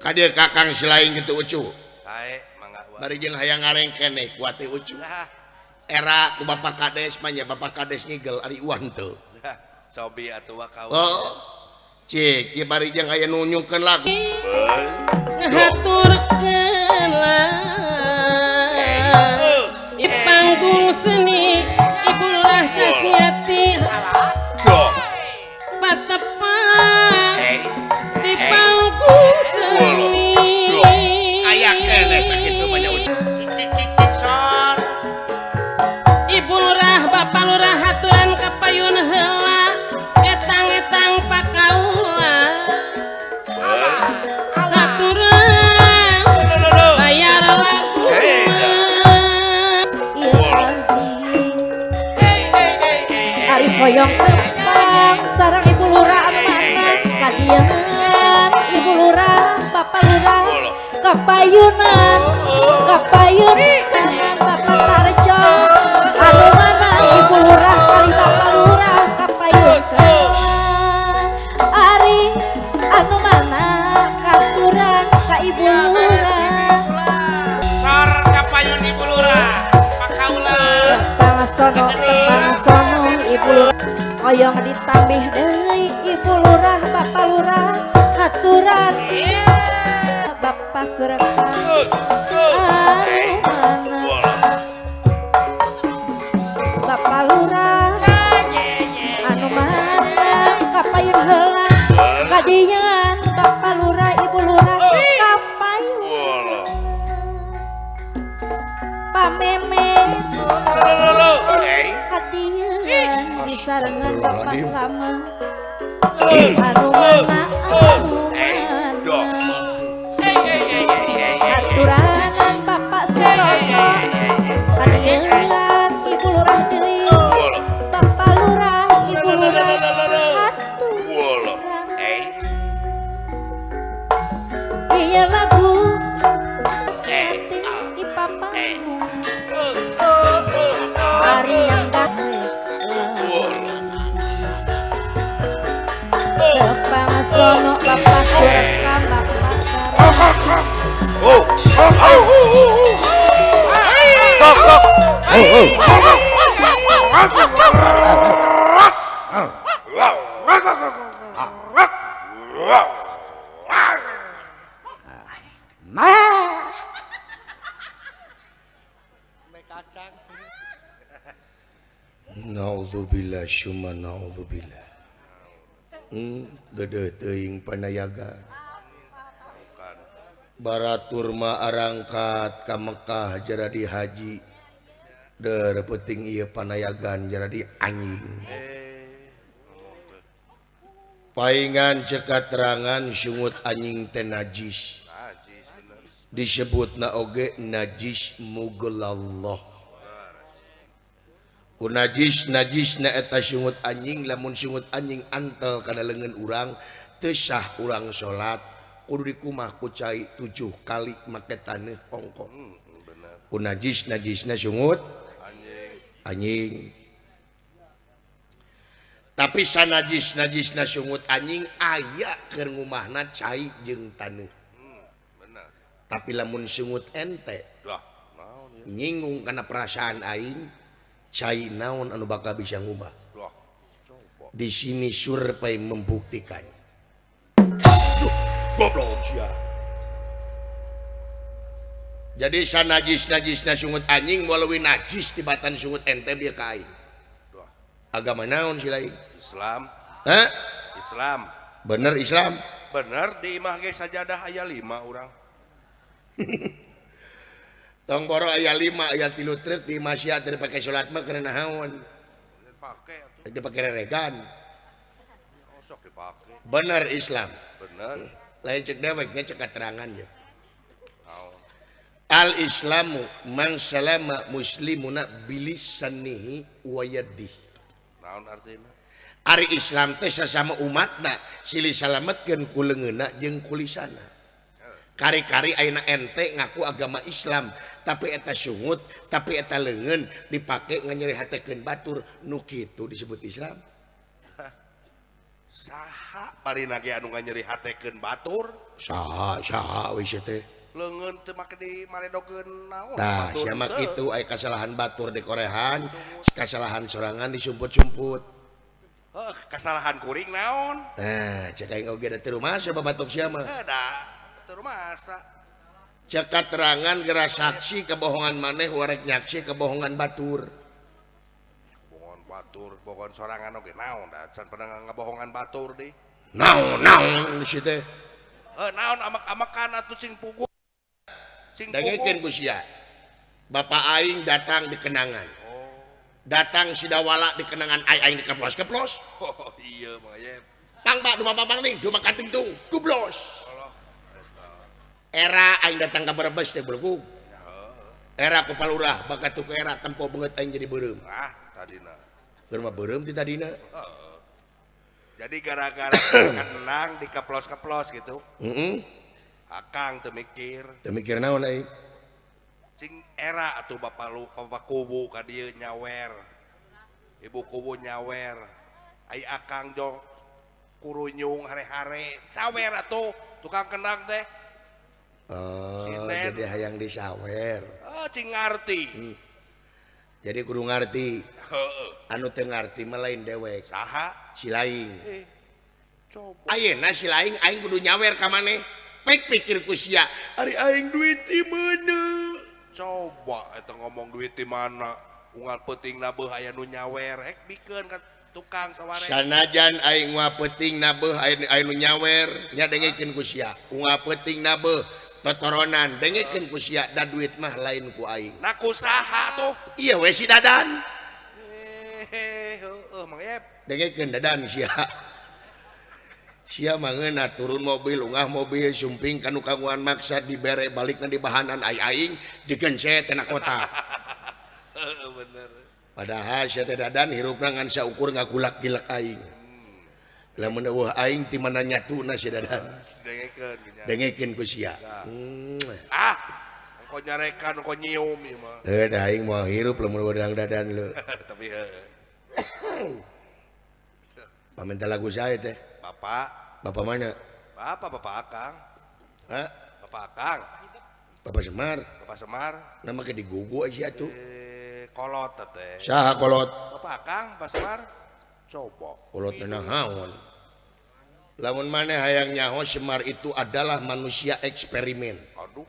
Kadir kakang selain gitu ucu. Sae mangga wa. Bari jeung hayang ngareng keneh kuat teh ucu. Nah, Era ku Bapak Kades mah nya Bapak Kades ngigel ari Iwan teu. nah, cobi atuh wa kaul. Oh. Cik, ieu bari jeung aya nu nyungkeun lagu. Ngahaturkeun di panggung seni Ibu Lurah Kasiyati patepang di panggung seni Aya keneh sakitu banyak ucu. Ibu Lurah Bapak Lurah haturan kapayun heula etang-etang pakaula haturan bayar lagu Ari koyong tepang sarang Ibu Lurah amanah kadieuan Ibu Lurah Bapak Lurah kapayunan Bapak Tarjo anu mana Ibu Lurah kali Bapak Lurah kapayun Ari anu mana katuran ka Ibu Lurah Sor kapayun Ibu Lurah pakaula Tepang sono Ibu Lurah koyong ditambih deui Ibu Lurah Bapak Lurah haturan Bapak Suraka anu mana Bapak Lurah anu mana kapayun heula kadieuan Bapak Lurah Ibu Lurah kapayun pameme kadieuan disarengan Bapak Slama anu mana aturanan Bapak Serono kadieuan Ibu Lurah deui Bapak Lurah Ibu Lurah haturan ieu lagu Kasiyati di papanggung hari yang Tepang sono Bapak Surekam Bapak Naudzubillah syumma naudzubillah. Gede teuing panayaga. Baratur ma arangkat ka Mekah jaradi haji. Der penting ieu panayagan jaradi anjing. Paingan cek katerangan sungut anjing teh najis. Disebutna oge najis mughlallah. Najis na eta sungut anjing lamun sungut anjing antel kana leungeun urang teu sah urang salat kudu dikumah ku cai 7 kali make taneuh ongko. Najisna sungut anjing. Tapi sanajisna sungut anjing aya keur ngumahna cai jeung taneuh. Tapi lamun sungut ente nyinggung kana perasaan aing cai naon anu bakal bisa ngubah. Di sini survei membuktikan. Goblok sia. Jadi sanajisna sungut anjing walau najis tibatan sungut ente bieu ka aing. Agama naon sih lain? Islam. Hah? Islam. Bener Islam? Bener di imah ge sajadah aya 5 urang. Tong boro aya 5 aya 3 truk di masyarakat teu dipake salat mah karena naon? Dipake atuh. Dipake reregan. Sok dipake. Bener Islam. Bener. Lain cek dewek nya cek katerangan ya. Naon? Al Islamu man salama muslimuna bilisanihi wa yadihi. Naon artina? Ari Islam teh sasama umatna silih salametkeun ku leungeunna jeung ku lisanna. Kari-kari ayeuna ente ngaku agama Islam tapi eta sungut tapi eta leungeun dipake nganyerihatekeun batur nu kitu disebut Islam. saha parina ge anu nyeri hatekeun batur saha we teh leungeun teu make di maredokeun naon tah batur sia mah teu. kitu aya kasalahan batur di korehan kasalahan sorangan disumput-sumput Kesalahan kuring naon nah cek aing oge da teu rumasa babatok sia mah da teu masa cek katerangan geura saksi kebohongan maneh warek nyaksi kebohongan batur bohongan batur bohongan sorangan oge naon da can pernah ngabohongan batur deui naon si teh naon amak-amakan atuh sing pugu sing dangekeun ku sia bapak aing datang di kenangan datang sidawala di kenangan aing dikeplos-keplos oh iya mah ya pangba duma pamangling duma katingtung kublos era aing datang ka Brebes teh belegu era ku palurah bakat ku era tempo beungeut aing jadi beureum tadina keur mah beureum ti tadina jadi gara-gara kenang dikeplos-keplos gitu akang teu mikir teu mikir naon aing sing era atuh bapak kubu ka dieu nyawer ibu kubu nyawer ai akang jong kurunyung hare-hare sawer atuh tukang kenang teh jadi hayang disawer cing ngarti jadi kudu ngarti anu teu ngarti mah lain dewek saha si laing coba ayeuna si laing aing kudu nyawer ka maneh pek pikir ku sia ari aing duit di mana coba eta ngomong duit di mana unggal peutingna beuh aya nu nyawer hek bikeun ka tukang saware sanajan aing unggal peutingna beuh aya nu nyawer nya dengekeun ku sia unggal peutingna beuh totoronan dengekeun ku sia da duit mah lain ku aing nah kusaha tuh iya we si dadan heueuh mang Ep dengekeun dadan sia sia mangeuna turun mobil ungah mobil sumping kanu kagungan maksa dibere balikna di bahanan aing digencet tina kota bener padahal sia teh dadan hirupna ngan saukur ngakulak-gilak aing lamun eueuh aing ti mana nyatuna si dadan dengekeun ku sia engko nyarekan engko nyium ieu mah da aing moal hirup lamun urang dadan lu tapi paminta lagu saya teh Bapak mana? Bapak Akang. Hah? Bapak Akang. Bapak Semar. Bapak Semar. Nama ke digugu aja tuh. Kolot teh. Saha kolot? Bapak Akang, Bapak Semar. Coba. Kolot nahaon. Lamun maneh hayang nyaho Semar itu adalah manusia eksperimen. Aduh.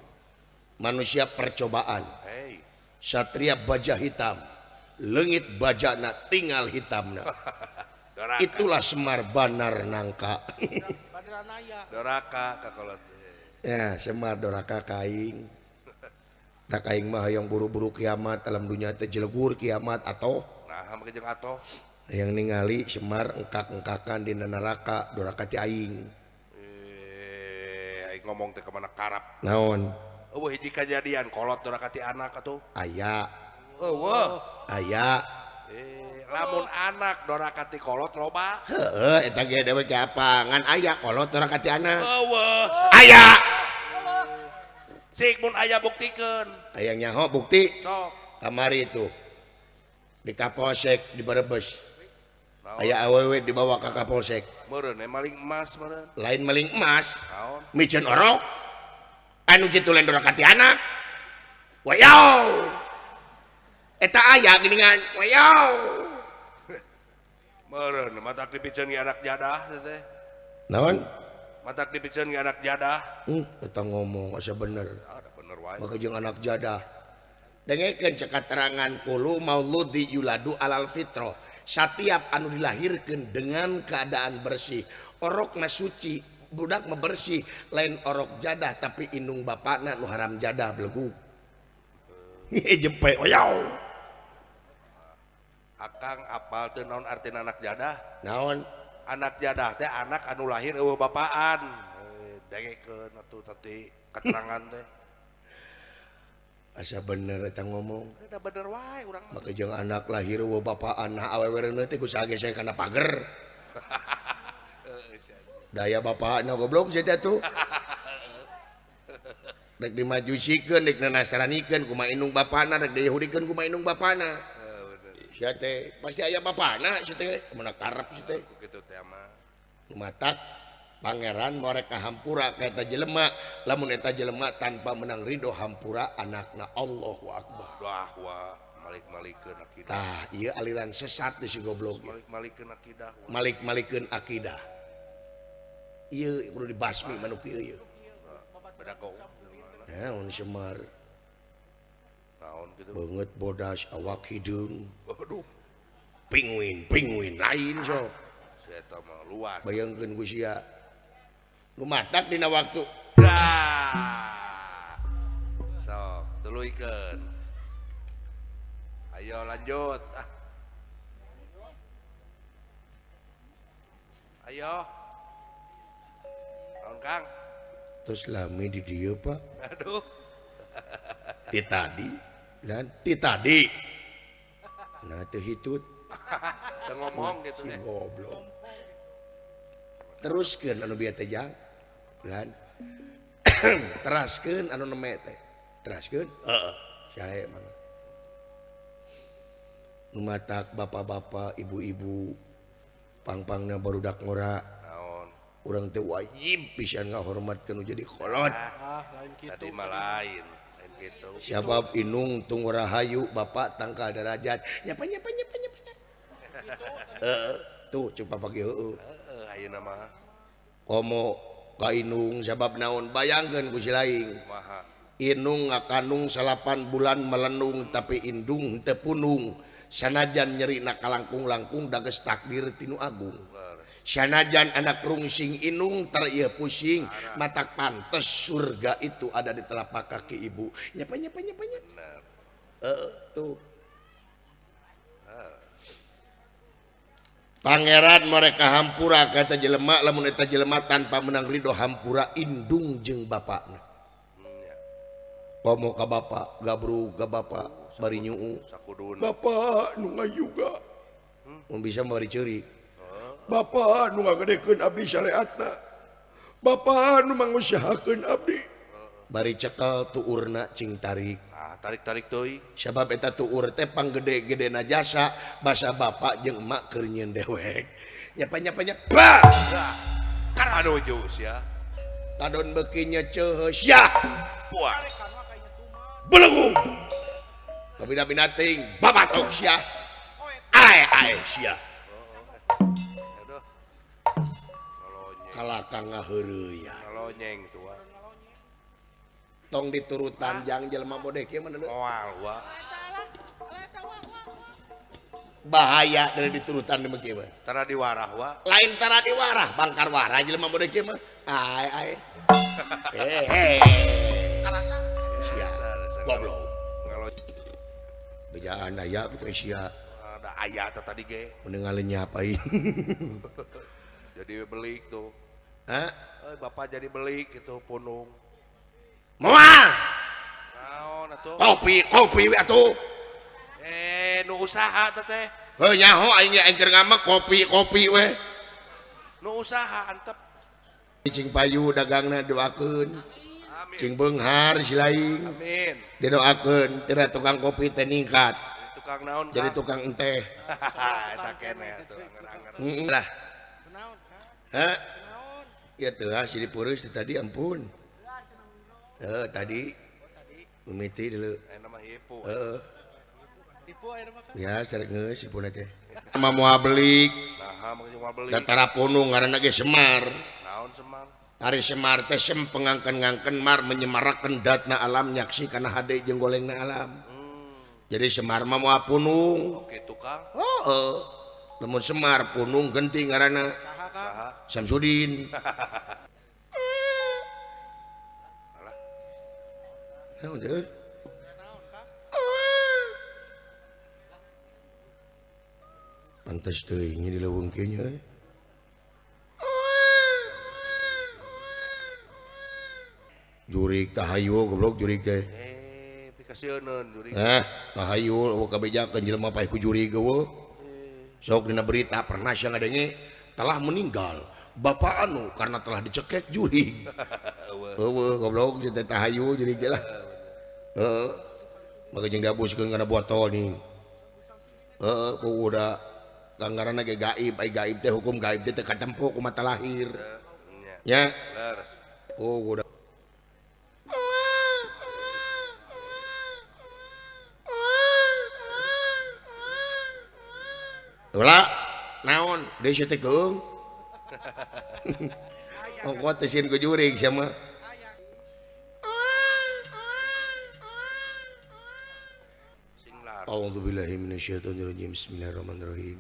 Manusia percobaan. Hey. Satria baja hitam. Leungit bajana tinggal hitamna. Doraka. Itulah Semar Banar Nangka. Doraka kakolot. Ya, Semar doraka kaing. Tak kaing mah hayang buru-buru kiamat alam dunia teh jelegur kiamat atau nah make jeung atoh. Hayang ningali Semar engkak-engkakan di neraka doraka ti aing. Aing ngomong teh ka mana karap. Naon? Eueuh hiji kajadian kolot doraka ti anak atuh. Aya. Eueuh. Aya. Lamun anak doraka ti kolot loba. Heeh, eta ge dewe ke apa? Ngan aya kolot doraka ti anak. Eueuh. Aya. Sik mun aya buktikeun. Aya nyaho bukti? Sok. Kamari itu. Di Kapolsek di Brebes. Aya awewe dibawa ke Kapolsek. Meureun maling emas meureun. Lain maling emas. Naon? Miceun orok. Anu kitu lain doraka ti anak. Wayau. Eta aya geuningan. Wayau. Meureun matak dipikeun ge anak jadah teh. Naon? Matak dipikeun ge anak jadah. Eta ngomong asa bener. Ada bener wae. Maka jeung anak jadah. Dengekeun cek katerangan qulu mauludi yuladu alal fitrah. Setiap anu dilahirkeun dengan keadaan bersih. Orok mah suci, budak mah bersih. Lain orok jadah tapi indung bapakna nu haram jadah belegu. Jempe oyau. Akang apal teu naon artina anak jadah? Naon? Anak jadah teh anak anu lahir eueuh bapaan. Dengekeun atuh tadi keterangan teh. Asa bener eta ngomong. Da bener wae urang mah. Maka jeung anak lahir eueuh bapaan nah awewe teh kusaha gesek kana pager. Daya bapakna goblok sia teh tuh. Rek dimajusikeun, rek nasranikeun kumaha indung bapana, rek diyahudikeun kumaha indung bapana. Sia teh pasti aya bapana sia teh, mana karep sia teh. Kitu teh mah. matak pangeran mereka hampura kata jelema lamun eta jelema tanpa menang ridho hampura anakna Allahu Akbar. Wah malik-malikeun akidah. Tah ieu aliran sesat di si goblok. Malik-malikeun akidah. Malik-malikeun akidah. Ieu kudu dibasmi manuk ieu. Beda kau. Naon Semar. Naon gitu. Beungeut bodas awak hideung. Waduh. Pinguin lain sok. Eta mah luas. Bayangkeun ku sia. Lumatak dina waktu. Dah. Sok, tuluikeun. Ayo lanjut. Ayo. Naon Kang? Terus lami di dieu Pak. Aduh. Ti tadi dan ti tadi. Nah teu hitut. Udah ngomong gitu Si ya. goblok. Teruskeun anu bieu teh jang. Lan. Teraskeun anu neme teh. Teraskeun? Heeh. Sae mah. Nu matak bapak-bapak, ibu-ibu, pang-pangna barudak ngora. Naon? Urang teh wajib pisan ngahormatkeun nu jadi kolot. Tadi mah lain gitu. Sabab inung tung rahayu bapak tangkal derajat. Nyapa. Tuh coba pagi heueuh. Ayeuna mah Komo ka inung sabab naon bayangkeun ku si laing. kumaha? Inung ngakandung 8 bulan melenung tapi indung teu punung. Sanajan nyerina kalangkung-langkung dages takdir tinu agung. Sanajan anak rungsing inung tar ieu pusing matak pantes surga itu ada di telapak kaki ibu. Nyapa. Bener. Tuh. Pangeran mereka hampura kata jelema lamun eta jelema tanpa menang ridho hampura indung jeung bapakna. Ya. Komo ka bapak, gabrug ka bapak, bari nyuu. Sakuduna. Bapak nu ngayuga. Mun bisa bari ceurik. Bapak nu ngagedekeun abdi syariatna. Bapak nu mangusahakeun abdi. Bari cekel tuurna cing tarik. Tarik deui. Sabab eta tuur teh panggede-gedena jasa basa bapak jeung emak keur nyieun dewek. Nyapa. Anu jus ya. Kadon beuki nyeceus ya. Puas. Belegu. Kabina-bina ting babatok sia. Ae sia. Aduh. Kalakang ngaheureuy ya. Ngalonyeng tuh. Tong diturutan jang jelema modek ieu mah Moal wa. bahaya dari diturutan di meuki mah. Tara diwarah wa. Lain tara diwarah, bangkar warah jelema modek ieu mah. Ae. Karasa. Sia. Goblok. Ngalonyeng. Bejaan aya ku sia. Ada ayat tadi ge. Meninggal nyapain. Jadi belik tuh. Hah? Bapak jadi belik gitu punung. Moal. Naon atuh? Kopi we atuh. Nu usaha teh. Heuh nyaho aing keur ngamak kopi we. Nu usaha antep. Cing payu dagangna doakeun. Amin. Cing beunghar si laing. Amin. Didoakeun tira tukang kopi teh ningkat. Tukang naon Jadi Kang? tukang enteh. Eta keneh atuh anger-anger. Lah. Hah? Ya teu si dipureus tadi ampun. Tadi mimiti dulu. Nama hipu. Ya sareng geus sipuna teh. Sama moal belik. Nah, mangga cuma beli. Datara punung ngaranna ge Semar. Naon Semar? Ari Semar teh sem pengangken-ngangken mar menyemarakeun datna alam nyaksi kana hade jeung golengna alam. Jadi Semar mah moal punung. Oke tukang. Heeh. Lamun Semar punung genting ngaranna Saha? Samsudin. Naon teh? Pantes teuing dileuweungkeun nya. Jurig tahayu goblok jurig teh. Pikasieun jurig. Tahayul eueuh kabejakeun jelema paeh ku jurig eueuh. Sok dina berita pernah sia ngadenge telah meninggal bapak anu karena telah dicekek jurig. Eueuh goblok teh tahayu jurig teh lah. Maka jeung diabuskeun kana botol nih. Ku udah Gangarana ge gaib, ai gaib teh hukum gaib teh katempo ku mata lahir. nya Nya. leres Oh, udah. Ulah, naon? Deui teh keung. Ongko teh sieun ku jurig sia mah. sing lar A'udzubillahi minasyaitonirrajim. Bismillahirrahmanirrahim.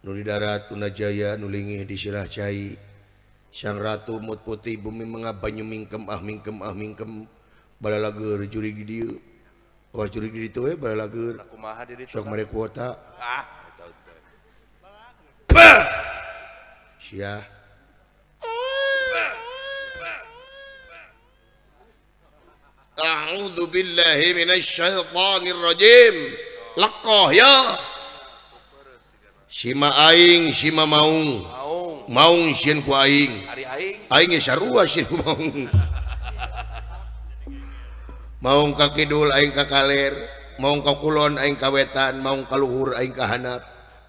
Nu di darat tuna jaya nu lingih di sirah cai. Sang ratu mut putih bumi mengabanyu mingkem mingkem balalager jurig di dieu. Wah jurig di ditu we balalager. kumaha di ditu Sok mere kuota. eta teh Sia. A'udzubillahi minasyaitonirrajim. Lekoh ya. Sima aing, sima maung. Maung sieun ku aing. ari aing Aing ge sarua sieun ku maung. Maung ka kidul aing ka kaler, maung ka kulon aing ka wetan, maung ka luhur aing ka handap.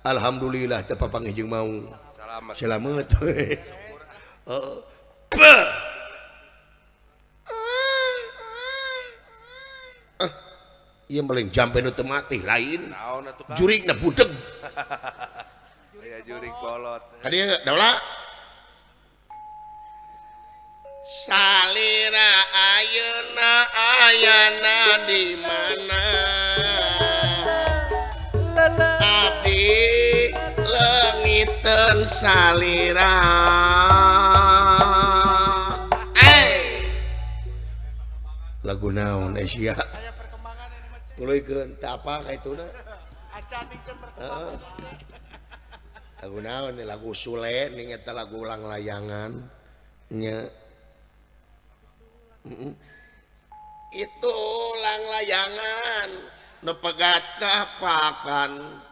Alhamdulillah teu papanggih jeung maung. selamat Selamat. Heeh. Ieu paling jampe nu teu mati lain. naon atuh kan Jurigna budeg. aya jurig bolot Kadieu daula. Salira ayeuna ayana di mana? Abdi leungiteun salira. Lagu naon sia? Tuluykeun teu apa ka ituna? Heeh. Lagu naon nih lagu Sule ning eta lagu ulang layangan nya. Itu ulang layangan nepegat kapakan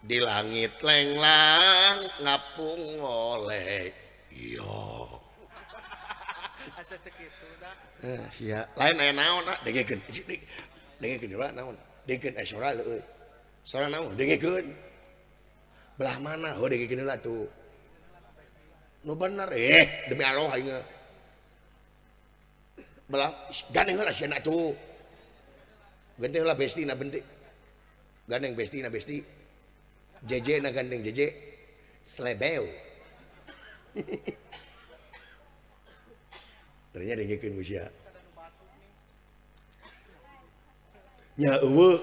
di langit lenglang ngapung oleh iya sia lain aya naon dengekeun dengekeun heula naon dengekeun aya sora leueuy sora naon dengekeun belah mana oh dengekeun heula tuh nu bener demi Allah aing belah gandeng heula sia tuh gandeng heula besti na benti gandeng besti na besti jeje na gandeng jeje slebeu ternyata dengekeun ku sia nya eueuh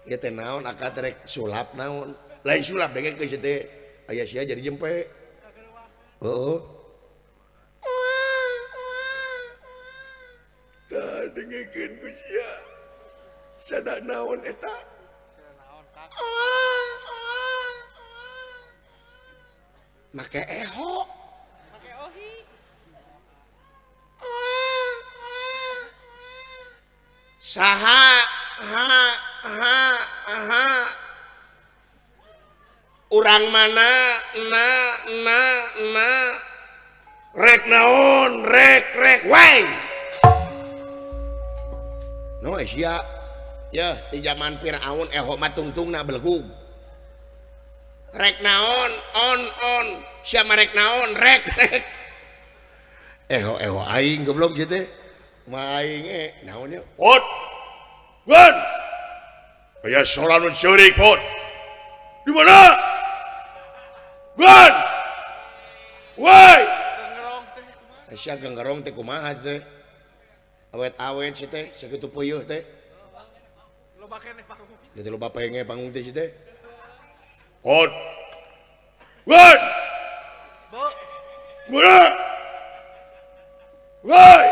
ieu teh naon akad rek sulap naon lain sulap dengekeun sia teh aya sia jadi jempe heeh tah dengekeun ku sia sada naon eta make eho saha urang mana na rek naon rek wae no sia ya di zaman Firaun eho mah tungtungna belgug rek naon on sia rek naon rek eho aing goblok kieu teh mah aing naon nya pot wan aya soal nu ceurik pot di mana wan woi sia genggerong teh kumaha teh awet-awet sih teh sakitu peuyeut teh loba keneh panggung gitu loba penge panggung teh sih teh pot wan mana woi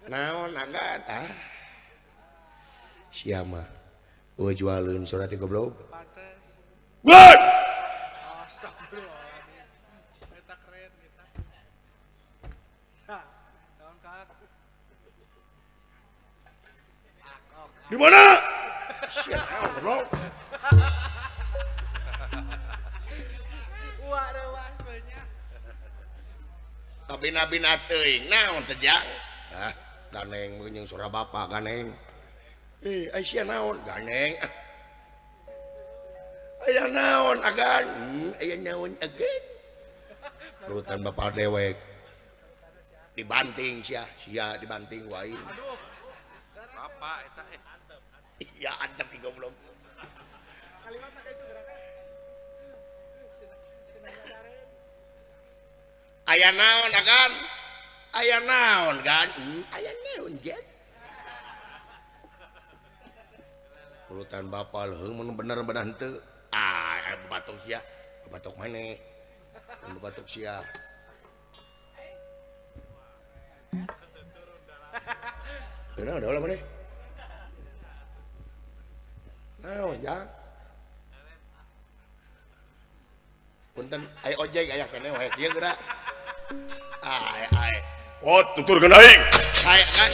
naon agak sia mah eueuh jualeun surat goblok wan di mana sia goblok bina-bina teuing naon teh jang ah ganeng meunyeung surah bapa ganeng aya naon ganeng aya naon agan aya naon agan urutan bapa dewek dibanting sia dibanting wae apa eta iya antep di goblok aya naon agan aya naon gan aya naon gan urutan bapal heung bener henteu batok sia batok maneh batok sia bener ada ulah maneh naon ya punten aya ojek aya keneh wae ieu geura ai oh tutur geuna aing aya kan